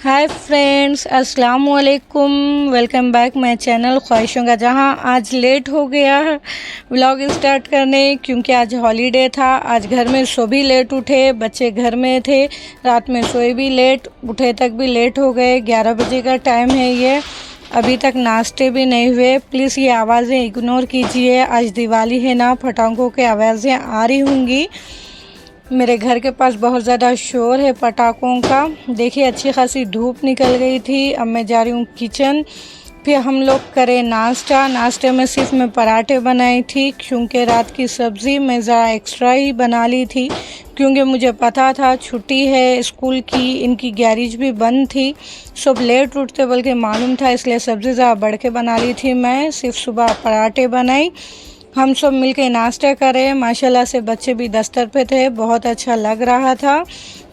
Hi friends, अस्सलाम वालेकुम। Welcome back my channel ख्वाहिशों का जहां। आज लेट हो गया व्लॉग स्टार्ट करने क्योंकि आज हॉलीडे था। आज घर में सभी लेट उठे, बच्चे घर में थे, रात में सोए भी लेट, उठे तक भी लेट हो गए। 11 बजे का टाइम है ये, अभी तक नाश्ते भी नहीं हुए। प्लीज़ ये आवाज़ें इग्नोर कीजिए, आज दिवाली है ना, पटाखों की आवाज़ें आ रही होंगी। मेरे घर के पास बहुत ज़्यादा शोर है पटाखों का। देखिए अच्छी खासी धूप निकल गई थी। अब मैं जा रही हूँ किचन। फिर हम लोग करें नाश्ता। नाश्ते में सिर्फ मैं पराठे बनाई थी क्योंकि रात की सब्ज़ी मैं ज़रा एक्स्ट्रा ही बना ली थी, क्योंकि मुझे पता था छुट्टी है स्कूल की, इनकी गैरेज भी बंद थी, सब लेट उठते बल्कि मालूम था, इसलिए सब्ज़ी ज़रा बढ़ के बना ली थी। मैं सिर्फ सुबह पराठे बनाई। हम सब मिलके नाश्ता करें। माशाल्लाह से बच्चे भी दस्तर पे थे, बहुत अच्छा लग रहा था।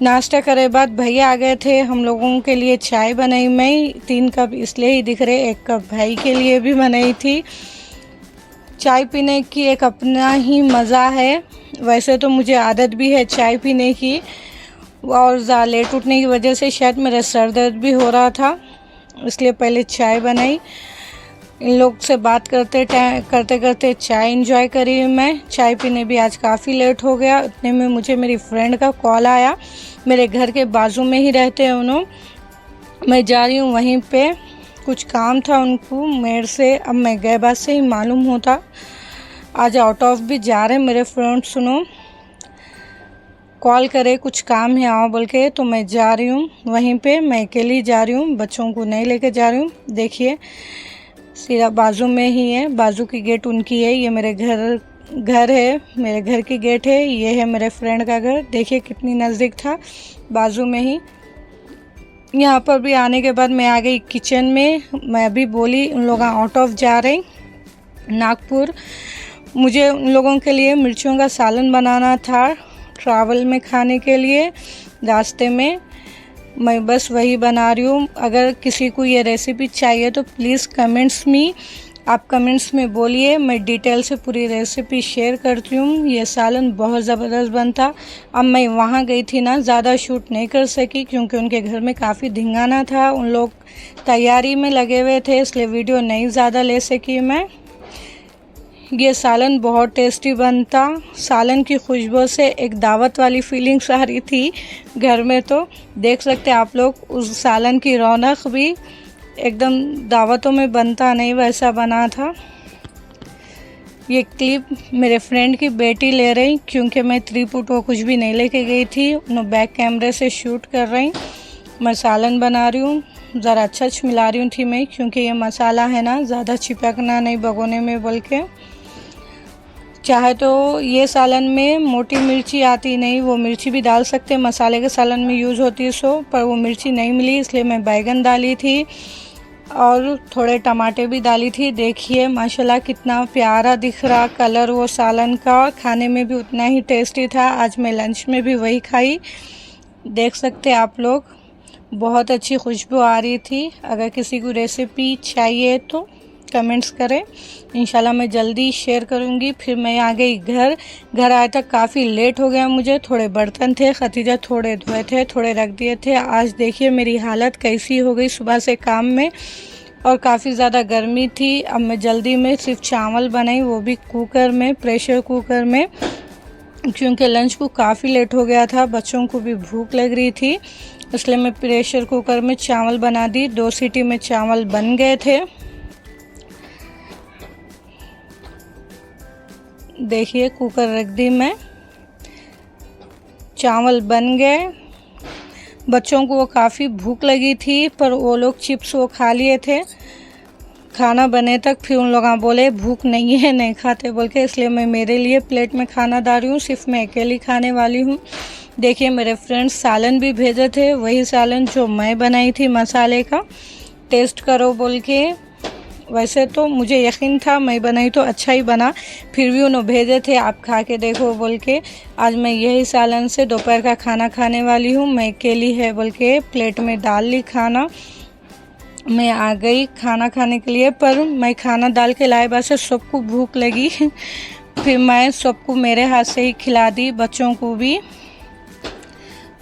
नाश्ता करे बाद भैया आ गए थे, हम लोगों के लिए चाय बनाई मैं। 3 कप इसलिए ही दिख रहे, 1 कप भाई के लिए भी बनाई थी। चाय पीने की एक अपना ही मज़ा है। वैसे तो मुझे आदत भी है चाय पीने की, और ज़्यादा लेट उठने की वजह से शायद मेरा सर दर्द भी हो रहा था, इसलिए पहले चाय बनाई। इन लोग से बात करते करते चाय इंजॉय करी मैं। चाय पीने भी आज काफ़ी लेट हो गया। उतने में मुझे मेरी फ्रेंड का कॉल आया। मेरे घर के बाजू में ही रहते हैं उन्होंने। मैं जा रही हूँ वहीं पे, कुछ काम था उनको मेरे से। अब मैं गए बात से ही मालूम होता, आज आउट ऑफ भी जा रहे मेरे फ्रेंड। सुनो, कॉल करे कुछ काम है आओ बोल के, तो मैं जा रही हूँ वहीं पे। मैं अकेली जा रही हूँ, बच्चों को नहीं लेके जा रही हूँ। देखिए सीधा बाजू में ही है, बाजू की गेट उनकी है, ये मेरे घर है, मेरे घर की गेट है, ये है मेरे फ्रेंड का घर। देखिए कितनी नज़दीक था, बाजू में ही। यहाँ पर भी आने के बाद मैं आ गई किचन में। मैं अभी बोली उन लोग आउट ऑफ जा रहे नागपुर। मुझे उन लोगों के लिए मिर्चियों का सालन बनाना था ट्रैवल में खाने के लिए, रास्ते में। मैं बस वही बना रही हूँ। अगर किसी को ये रेसिपी चाहिए तो प्लीज़ आप कमेंट्स में बोलिए, मैं डिटेल से पूरी रेसिपी शेयर करती हूँ। ये सालन बहुत ज़बरदस्त बनता। अब मैं वहाँ गई थी ना, ज़्यादा शूट नहीं कर सकी क्योंकि उनके घर में काफ़ी धिंगाना था, उन लोग तैयारी में लगे हुए थे, इसलिए वीडियो नहीं ज़्यादा ले सकी मैं। ये सालन बहुत टेस्टी बनता। सालन की खुशबू से एक दावत वाली फीलिंग्स आ रही थी घर में, तो देख सकते हैं आप लोग। उस सालन की रौनक भी एकदम दावतों में बनता नहीं वैसा बना था। ये क्लिप मेरे फ्रेंड की बेटी ले रही, क्योंकि मैं त्रिपुट वो कुछ भी नहीं लेके गई थी, उन्होंने बैक कैमरे से शूट कर रही। मैं सालन बना रही हूँ, ज़रा अच्छा मिला रही हूँ थी मैं, क्योंकि ये मसाला है ना, ज़्यादा चिपकना नहीं भगोने में। बोल के चाहे तो ये सालन में मोटी मिर्ची आती नहीं, वो मिर्ची भी डाल सकते, मसाले के सालन में यूज़ होती है सो, पर वो मिर्ची नहीं मिली, इसलिए मैं बैगन डाली थी और थोड़े टमाटे भी डाली थी। देखिए माशाल्लाह कितना प्यारा दिख रहा कलर वो सालन का, खाने में भी उतना ही टेस्टी था। आज मैं लंच में भी वही खाई, देख सकते आप लोग, बहुत अच्छी खुशबू आ रही थी। अगर किसी को रेसिपी चाहिए तो कमेंट्स करें, इंशाल्लाह मैं जल्दी शेयर करूंगी। फिर मैं आ गई घर आए तक काफ़ी लेट हो गया मुझे। थोड़े बर्तन थे, खतीजा थोड़े धोए थे, थोड़े रख दिए थे। आज देखिए मेरी हालत कैसी हो गई सुबह से काम में, और काफ़ी ज़्यादा गर्मी थी। अब मैं जल्दी में सिर्फ चावल बनाई, वो भी कुकर में, प्रेशर कुकर में, क्योंकि लंच को काफ़ी लेट हो गया था, बच्चों को भी भूख लग रही थी, इसलिए मैं प्रेशर कुकर में चावल बना दी। 2 सीटी में चावल बन गए थे। देखिए कुकर रख दी मैं, चावल बन गए। बच्चों को वो काफ़ी भूख लगी थी, पर वो लोग चिप्स वो खा लिए थे खाना बने तक। फिर उन लोग बोले भूख नहीं है, नहीं खाते बोल के, इसलिए मैं मेरे लिए प्लेट में खाना डाल रही हूँ, सिर्फ मैं अकेली खाने वाली हूँ। देखिए मेरे फ्रेंड्स सालन भी भेजे थे, वही सालन जो मैं बनाई थी मसाले का, टेस्ट करो बोल के। वैसे तो मुझे यकीन था मैं बनाई तो अच्छा ही बना, फिर भी उन्होंने भेजे थे आप खा के देखो बोल के। आज मैं यही सालन से दोपहर का खाना खाने वाली हूँ। मैं अकेली है बोल के प्लेट में डाल ली खाना। मैं आ गई खाना खाने के लिए, पर मैं खाना डाल के लाए बाद से सबको भूख लगी फिर मैं सबको मेरे हाथ से ही खिला दी, बच्चों को भी।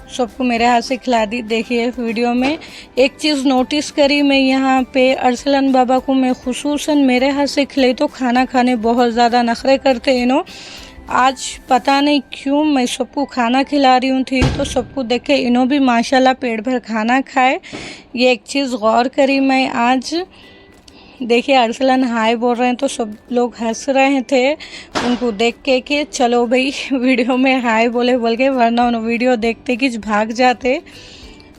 सबको मेरे हाथ से खिला दी। देखिए वीडियो में एक चीज़ नोटिस करी मैं यहाँ पे, अरसलन बाबा को मैं खुसूसन मेरे हाथ से खिलाई तो खाना खाने बहुत ज़्यादा नखरे करते हैं इन्हों। आज पता नहीं क्यों मैं सबको खाना खिला रही हूँ थी तो सबको देख के इन्हों भी माशाल्लाह पेट भर खाना खाए। ये एक चीज़ गौर करी मैं आज। देखिए अरसलन हाय बोल रहे हैं तो सब लोग हंस रहे थे उनको देख के कि चलो भाई वीडियो में हाय बोले बोल के, वरना उन वीडियो देखते कि भाग जाते।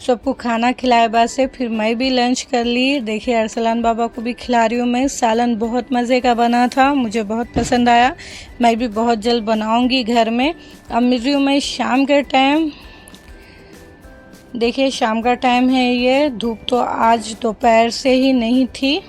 सबको खाना खिलाए बाद से फिर मैं भी लंच कर ली। देखिए अरसलान बाबा को भी खिला रही हूँ मैं। सालन बहुत मज़े का बना था, मुझे बहुत पसंद आया। मैं भी बहुत जल्द बनाऊँगी घर में। अब मिल रही हूँ मैं शाम के टाइम। देखिए शाम का टाइम है, ये धूप तो आज दोपहर से ही नहीं थी।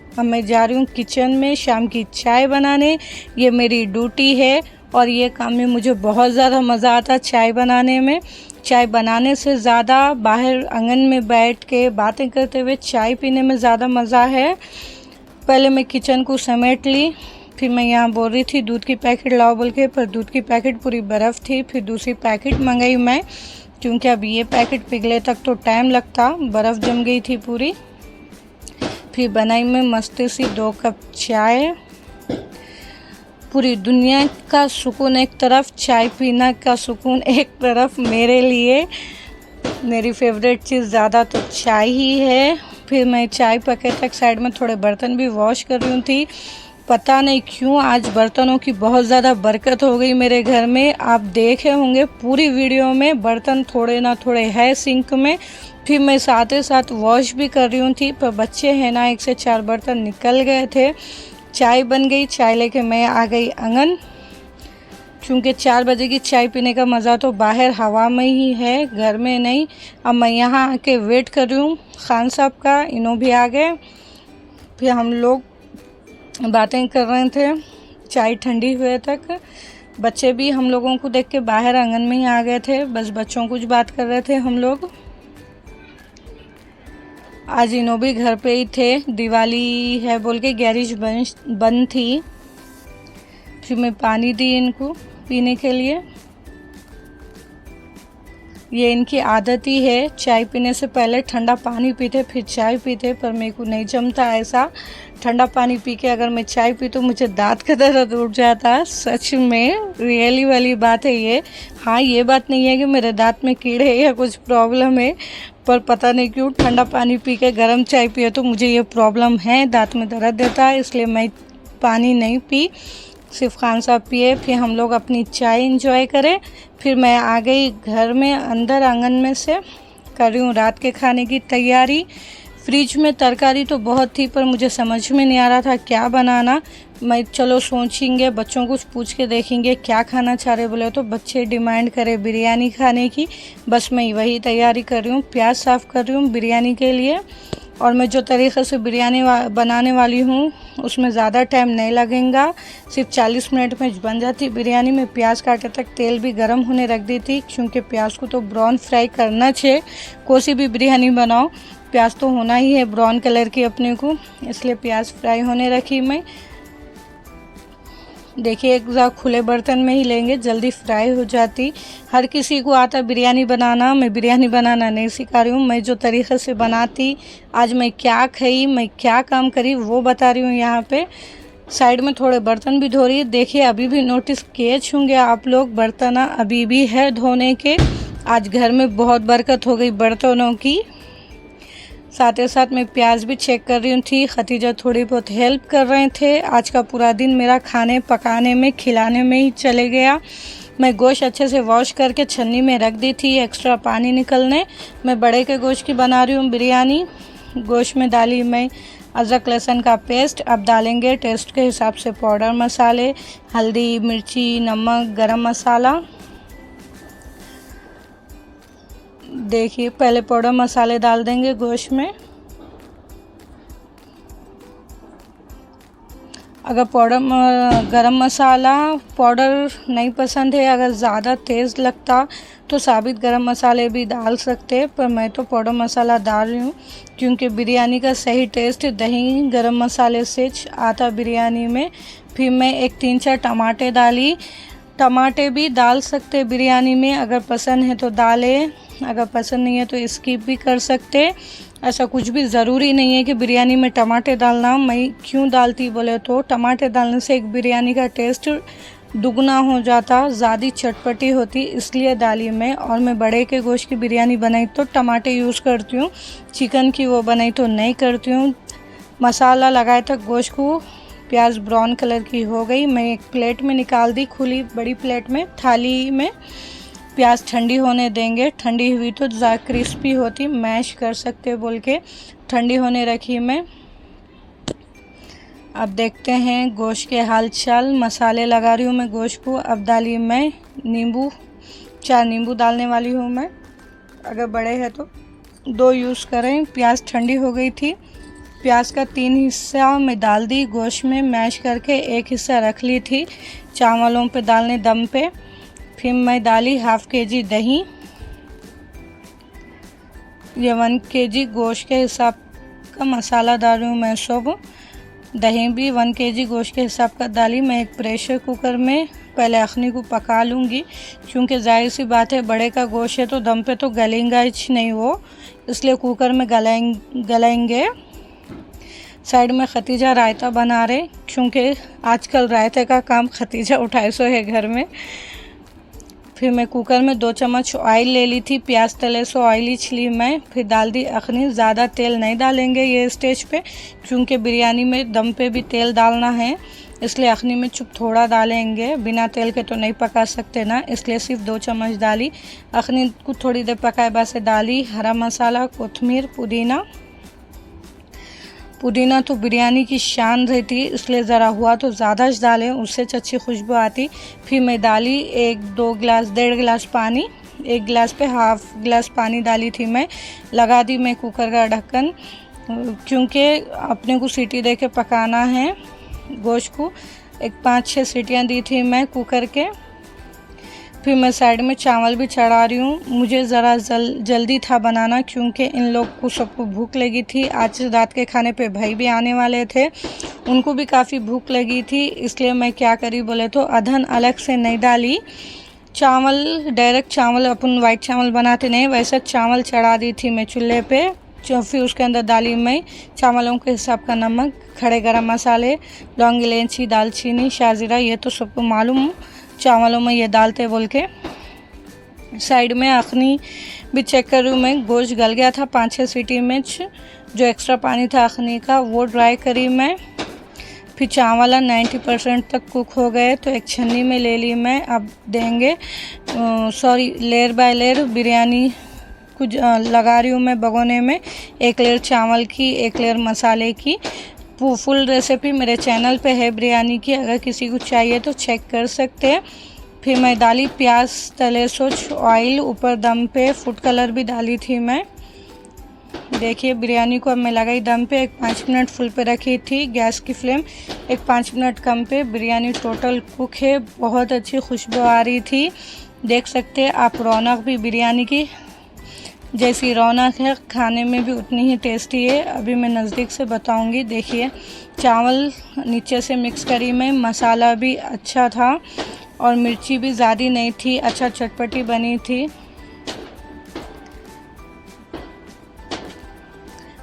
अब मैं जा रही हूँ किचन में शाम की चाय बनाने। ये मेरी ड्यूटी है और ये काम में मुझे बहुत ज़्यादा मज़ा आता चाय बनाने में। चाय बनाने से ज़्यादा बाहर आंगन में बैठ के बातें करते हुए चाय पीने में ज़्यादा मज़ा है। पहले मैं किचन को समेट ली, फिर मैं यहाँ बोल रही थी दूध की पैकेट लाओ बोल के, पर दूध की पैकेट पूरी बर्फ़ थी। फिर दूसरी पैकेट मंगाई मैं, क्योंकि अब ये पैकेट पिघले तक तो टाइम लगता, बर्फ़ जम गई थी पूरी। फिर बनाई मैं मस्ती सी 2 कप चाय। पूरी दुनिया का सुकून एक तरफ, चाय पीना का सुकून एक तरफ। मेरे लिए मेरी फेवरेट चीज़ ज़्यादा तो चाय ही है। फिर मैं चाय पके तक साइड में थोड़े बर्तन भी वॉश कर रही थी। पता नहीं क्यों आज बर्तनों की बहुत ज़्यादा बरकत हो गई मेरे घर में। आप देखे होंगे पूरी वीडियो में बर्तन थोड़े ना थोड़े है सिंक में। फिर मैं साथ ही साथ वॉश भी कर रही थी, पर बच्चे हैं ना 1 से 4 बर्तन निकल गए थे। चाय बन गई, चाय लेके मैं आ गई आंगन, क्योंकि 4 बजे की चाय पीने का मज़ा तो बाहर हवा में ही है, घर में नहीं। अब मैं यहाँ आके वेट कर रही हूँ खान साहब का, इन्हों भी आ गए। फिर हम लोग बातें कर रहे थे चाय ठंडी हुए तक। बच्चे भी हम लोगों को देख के बाहर आंगन में ही आ गए थे, बस बच्चों कुछ बात कर रहे थे हम लोग। आज इन्हों भी घर पे ही थे, दिवाली है बोल के गैरेज बंद थी। फिर मैं पानी दी इनको पीने के लिए। ये इनकी आदत ही है, चाय पीने से पहले ठंडा पानी पीते फिर चाय पीते, पर मेरे को नहीं जमता ऐसा। ठंडा पानी पी के अगर मैं चाय पी तो मुझे दांत का दर्द उठ जाता। सच में रियली वाली बात है ये। हाँ, ये बात नहीं है कि मेरे दांत में कीड़े या कुछ प्रॉब्लम है, पर पता नहीं क्यों ठंडा पानी पी के गर्म चाय पिए तो मुझे ये प्रॉब्लम है, दांत में दर्द देता है। इसलिए मैं पानी नहीं पी, सिर्फ खान साहब पिए। फिर हम लोग अपनी चाय इंजॉय करें। फिर मैं आ गई घर में अंदर आंगन में से, कर रही हूँ रात के खाने की तैयारी। फ्रिज में तरकारी तो बहुत थी, पर मुझे समझ में नहीं आ रहा था क्या बनाना। मैं चलो सोचेंगे, बच्चों को पूछ के देखेंगे क्या खाना चाह रहे। बोले तो बच्चे डिमांड करे बिरयानी खाने की, बस मैं वही तैयारी कर रही हूँ। प्याज साफ़ कर रही हूँ बिरयानी के लिए। और मैं जो तरीक़े से बिरयानी बनाने वाली हूँ उसमें ज़्यादा टाइम नहीं लगेगा, सिर्फ 40 मिनट में बन जाती बिरयानी। में प्याज काटे तक तेल भी गर्म होने रख दी थी, क्योंकि प्याज को तो ब्राउन फ्राई करना चाहिए। कोई सी भी बिरयानी बनाओ प्याज तो होना ही है ब्राउन कलर की अपने को, इसलिए प्याज फ्राई होने रखी मैं। देखिए एक खुले बर्तन में ही लेंगे, जल्दी फ्राई हो जाती। हर किसी को आता बिरयानी बनाना, मैं बिरयानी बनाना नहीं सिखा रही हूँ। मैं जो तरीक़े से बनाती, आज मैं क्या खाई, मैं क्या काम करी वो बता रही हूँ यहाँ पे। साइड में थोड़े बर्तन भी धो रही है। देखिए अभी भी नोटिस किए होंगे आप लोग, बर्तन अभी भी है धोने के। आज घर में बहुत बरकत हो गई बर्तनों की। साथ ही साथ मैं प्याज भी चेक कर रही थी, खतीजा थोड़ी बहुत हेल्प कर रहे थे। आज का पूरा दिन मेरा खाने पकाने में खिलाने में ही चले गया। मैं गोश्त अच्छे से वॉश करके छन्नी में रख दी थी एक्स्ट्रा पानी निकलने। मैं बड़े के गोश्त की बना रही हूँ बिरयानी। गोश्त में डाली मैं अदरक लहसुन का पेस्ट। अब डालेंगे टेस्ट के हिसाब से पाउडर मसाले, हल्दी, मिर्ची, नमक, गरम मसाला। देखिए पहले पाउडर मसाले डाल देंगे गोश्त में। अगर गरम मसाला पाउडर नहीं पसंद है, अगर ज़्यादा तेज़ लगता तो साबित गरम मसाले भी डाल सकते, पर मैं तो पाउडर मसाला डाल रही हूँ, क्योंकि बिरयानी का सही टेस्ट दही गरम मसाले से आता बिरयानी में। फिर मैं 3-4 टमाटे डाली। टमाटे भी डाल सकते बिरयानी में, अगर पसंद है तो डालें। अगर पसंद नहीं है तो स्किप भी कर सकते। ऐसा कुछ भी ज़रूरी नहीं है कि बिरयानी में टमाटर डालना। मैं क्यों डालती बोले तो टमाटर डालने से एक बिरयानी का टेस्ट दुगना हो जाता, ज़्यादा चटपटी होती, इसलिए डाली मैं। और मैं बड़े के गोश्त की बिरयानी बनाई तो टमाटर यूज़ करती हूँ, चिकन की वो बनाई तो नहीं करती हूँ। मसाला लगाए तक गोश्त को प्याज ब्राउन कलर की हो गई। मैं एक प्लेट में निकाल दी, खुली बड़ी प्लेट में, थाली में। प्याज ठंडी होने देंगे, ठंडी हुई तो ज़्यादा क्रिस्पी होती, मैश कर सकते बोल के ठंडी होने रखी मैं। अब देखते हैं गोश्त के हाल चाल। मसाले लगा रही हूँ मैं गोश्त को। अब डाली मैं नींबू, 4 नींबू डालने वाली हूँ मैं, अगर बड़े हैं तो 2 यूज़ करें। प्याज ठंडी हो गई थी, प्याज का 3 हिस्सा मैं डाल दी गोश्त में मैश करके, 1 हिस्सा रख ली थी चावलों पे डालने दम पे। फिर मैं डाली हाफ kg दही, ये 1 kg गोश्त के हिसाब का मसाला डाल रही हूँ मैं सब। दही भी 1 kg गोश्त के हिसाब का डाली। मैं एक प्रेशर कुकर में पहले अखनी को पका लूँगी, क्योंकि जाहिर सी बात है बड़े का गोश्त है तो दम पे तो गलेगा ही नहीं वो, इसलिए कुकर में गलाएंगे। साइड में खतीजा रायता बना रहे, क्योंकि आजकल रायते का काम खतीजा उठाए सो है घर में। फिर मैं कुकर में 2 चम्मच ऑयल ले ली थी, प्याज तले सो ऑयली छिली मैं। फिर डाल दी अखनी। ज़्यादा तेल नहीं डालेंगे ये स्टेज पे, क्योंकि बिरयानी में दम पे भी तेल डालना है, इसलिए अखनी में चुप थोड़ा डालेंगे, बिना तेल के तो नहीं पका सकते ना, इसलिए सिर्फ 2 चम्मच डाली। अखनी को थोड़ी देर पकाए बाद से डाली हरा मसाला, कोतमीर, पुदीना तो बिरयानी की शान रहती, इसलिए ज़रा हुआ तो ज़्यादा डालें, उससे अच्छी खुशबू आती। फिर मैं डाली 1-2 गिलास, 1.5 गिलास पानी, 1 गिलास पे हाफ गिलास पानी डाली थी मैं। लगा दी मैं कुकर का ढक्कन, क्योंकि अपने को सीटी दे के पकाना है गोश्त को। एक 5-6 सीटियाँ दी थी मैं कुकर के। फिर मैं साइड में चावल भी चढ़ा रही हूँ। मुझे ज़रा जल्दी था बनाना, क्योंकि इन लोग को सबको भूख लगी थी। आज रात के खाने पे भाई भी आने वाले थे, उनको भी काफ़ी भूख लगी थी, इसलिए मैं क्या करी बोले तो अदहन अलग से नहीं डाली। चावल डायरेक्ट, चावल अपन वाइट चावल बनाते नहीं, वैसा चावल चढ़ा दी थी मैं चूल्हे पे। फिर उसके अंदर डाली मैं चावलों के हिसाब का नमक, खड़े गरम मसाले, लौंग, इलायची, दालचीनी, शाहजीरा, ये तो सबको मालूम चावलों में ये डालते बोल के। साइड में अखनी भी चेक करूँ मैं, गोश्त गल गया था 5-6 सीटी में, जो एक्स्ट्रा पानी था अखनी का वो ड्राई करी मैं। फिर चावल 90% तक कुक हो गए तो एक छन्नी में ले ली मैं। अब देंगे लेयर बाय लेयर बिरयानी कुछ लगा रही हूँ मैं भगोने में, 1 लेयर चावल की, 1 लेयर मसाले की। फुल रेसिपी मेरे चैनल पे है बिरयानी की, अगर किसी को चाहिए तो चेक कर सकते हैं। फिर मैं डाली प्याज तले सोच ऑयल ऊपर दम पे, फूड कलर भी डाली थी मैं। देखिए बिरयानी को अब मैं लगाई दम पे, एक 5 मिनट फुल पे रखी थी, गैस की फ्लेम एक 5 मिनट कम पे। बिरयानी टोटल कुक है, बहुत अच्छी खुशबू आ रही थी, देख सकते हैं आप। रौनक भी बिरयानी की जैसी रौनक है, खाने में भी उतनी ही टेस्टी है। अभी मैं नज़दीक से बताऊंगी। देखिए चावल नीचे से मिक्स करी मैं, मसाला भी अच्छा था और मिर्ची भी ज़्यादा नहीं थी, अच्छा चटपटी बनी थी।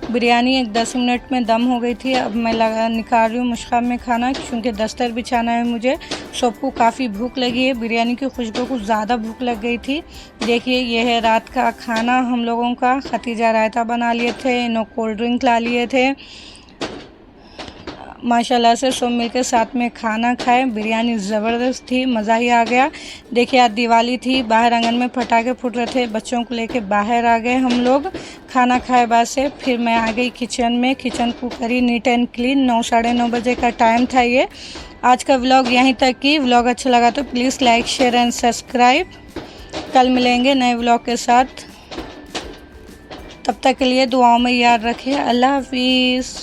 बिरयानी एक 10 मिनट में दम हो गई थी। अब मैं निकाल रही हूँ मुश्काब में खाना, क्योंकि दस्तर बिछाना है मुझे। सबको काफ़ी भूख लगी है, बिरयानी की खुशबू को ज़्यादा भूख लग गई थी। देखिए ये है रात का खाना हम लोगों का। खतीजा रायता बना लिए थे, इन्हों कोल्ड ड्रिंक ला लिए थे। माशाल्लाह से सब मिलकर साथ में खाना खाए। बिरयानी ज़बरदस्त थी, मज़ा ही आ गया। देखिए आज दिवाली थी, बाहर आंगन में पटाखे फूट रहे थे, बच्चों को लेके बाहर आ गए हम लोग खाना खाए बाद से। फिर मैं आ गई किचन में, किचन को करी नीट एंड क्लीन। 9 साढ़े 9 बजे का टाइम था ये। आज का व्लॉग यहीं तक की। व्लॉग अच्छा लगा तो please like, share and subscribe. कल मिलेंगे नए व्लॉग के साथ, तब तक के लिए दुआओं में याद रखिए। अल्लाह हाफिज़।